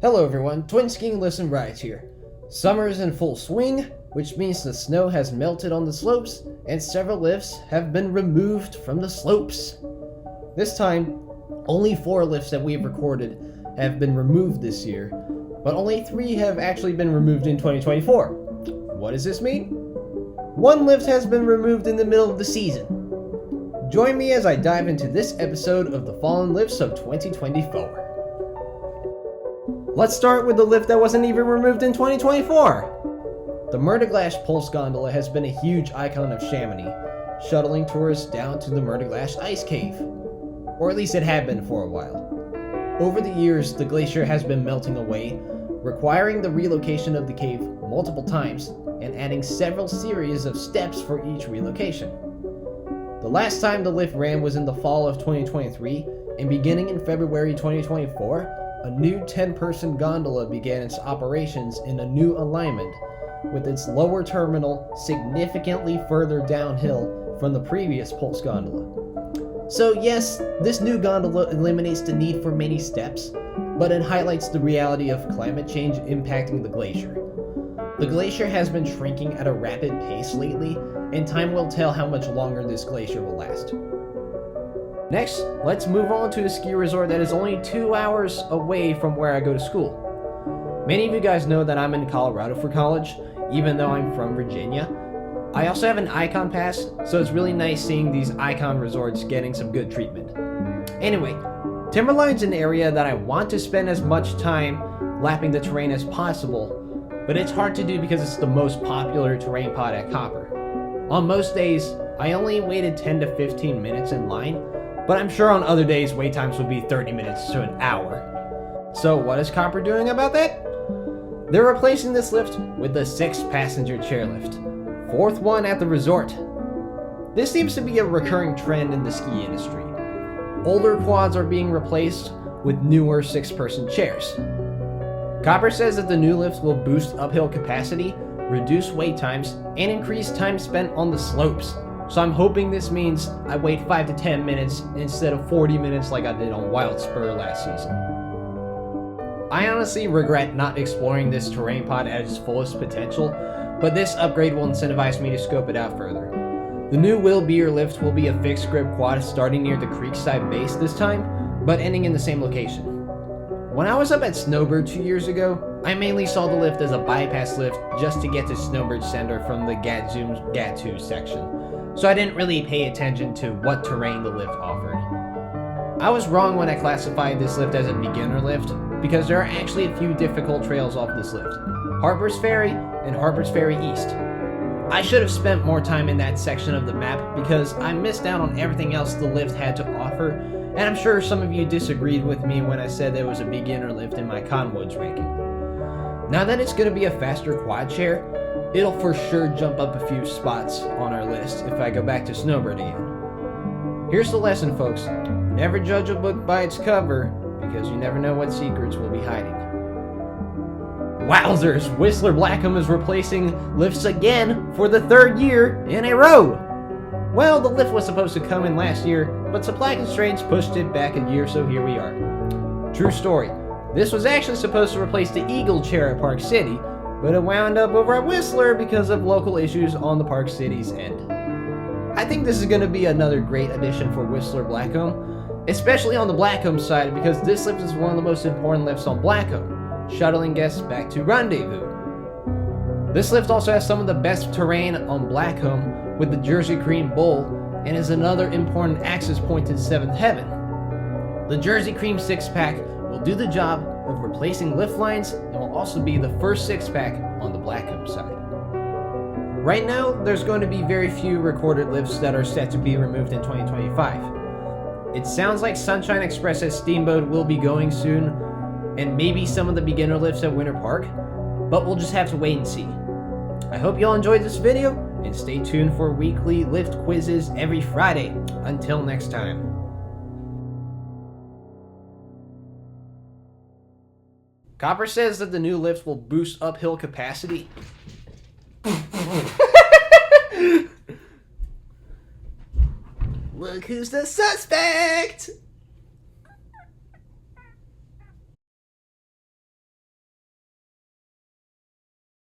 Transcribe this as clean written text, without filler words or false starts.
Hello everyone, Twin Skiing Listen Rides here. Summer is in full swing, which means the snow has melted on the slopes and several lifts have been removed from the slopes. This time, only 4 lifts that we've recorded have been removed this year, but only 3 have actually been removed in 2024. What does this mean? 1 lift has been removed in the middle of the season. Join me as I dive into this episode of the Fallen Lifts of 2024. Let's start with the lift that wasn't even removed in 2024. The Mer de Glace Pulse Gondola has been a huge icon of Chamonix, shuttling tourists down to the Mer de Glace ice cave. Or at least it had been for a while. Over the years, the glacier has been melting away, requiring the relocation of the cave multiple times and adding several series of steps for each relocation. The last time the lift ran was in the fall of 2023, and beginning in February 2024, a new 10-person gondola began its operations in a new alignment, with its lower terminal significantly further downhill from the previous Pulse gondola. So yes, this new gondola eliminates the need for many steps, but it highlights the reality of climate change impacting the glacier. The glacier has been shrinking at a rapid pace lately, and time will tell how much longer this glacier will last. Next, let's move on to a ski resort that is only 2 hours away from where I go to school. Many of you guys know that I'm in Colorado for college, even though I'm from Virginia. I also have an Icon pass, so it's really nice seeing these Icon resorts getting some good treatment. Anyway, Timberline's an area that I want to spend as much time lapping the terrain as possible, but it's hard to do because it's the most popular terrain pod at Copper. On most days, I only waited 10 to 15 minutes in line, but I'm sure on other days wait times would be 30 minutes to an hour. So what is Copper doing about that? They're replacing this lift with the 6-passenger chairlift, 4th one at the resort. This seems to be a recurring trend in the ski industry. Older quads are being replaced with newer 6-person chairs. Copper says that the new lift will boost uphill capacity, reduce wait times, and increase time spent on the slopes. So I'm hoping this means I wait 5 to 10 minutes instead of 40 minutes like I did on Wild Spur last season. I honestly regret not exploring this terrain pod at its fullest potential, but this upgrade will incentivize me to scope it out further. The new Wilbere lift will be a fixed grip quad starting near the creekside base this time, but ending in the same location. When I was up at Snowbird 2 years ago, I mainly saw the lift as a bypass lift just to get to Snowbird Center from the Gat2 section, so I didn't really pay attention to what terrain the lift offered. I was wrong when I classified this lift as a beginner lift, because there are actually a few difficult trails off this lift: Harper's Ferry and Harper's Ferry East. I should have spent more time in that section of the map because I missed out on everything else the lift had to offer, and I'm sure some of you disagreed with me when I said there was a beginner lift in my Cottonwoods ranking. Now that it's going to be a faster quad chair, it'll for sure jump up a few spots on our list if I go back to Snowbird again. Here's the lesson, folks. Never judge a book by its cover, because you never know what secrets will be hiding. Wowzers! Whistler Blackcomb is replacing lifts again for the 3rd year in a row! Well, the lift was supposed to come in last year, but supply constraints pushed it back a year, so here we are. True story. This was actually supposed to replace the Eagle chair at Park City, but it wound up over at Whistler because of local issues on the Park City's end. I think this is going to be another great addition for Whistler Blackcomb, especially on the Blackcomb side, because this lift is one of the most important lifts on Blackcomb, shuttling guests back to Rendezvous. This lift also has some of the best terrain on Blackcomb with the Jersey Cream Bowl, and is another important access point to 7th Heaven. The Jersey Cream 6-pack will do the job of replacing lift lines and will also be the first 6-pack on the Blackcomb side. Right now, there's going to be very few recorded lifts that are set to be removed in 2025. It sounds like Sunshine Express at Steamboat will be going soon, and maybe some of the beginner lifts at Winter Park, but we'll just have to wait and see. I hope you all enjoyed this video, and stay tuned for weekly lift quizzes every Friday. Until next time. Copper says that the new lift will boost uphill capacity. Look who's the suspect!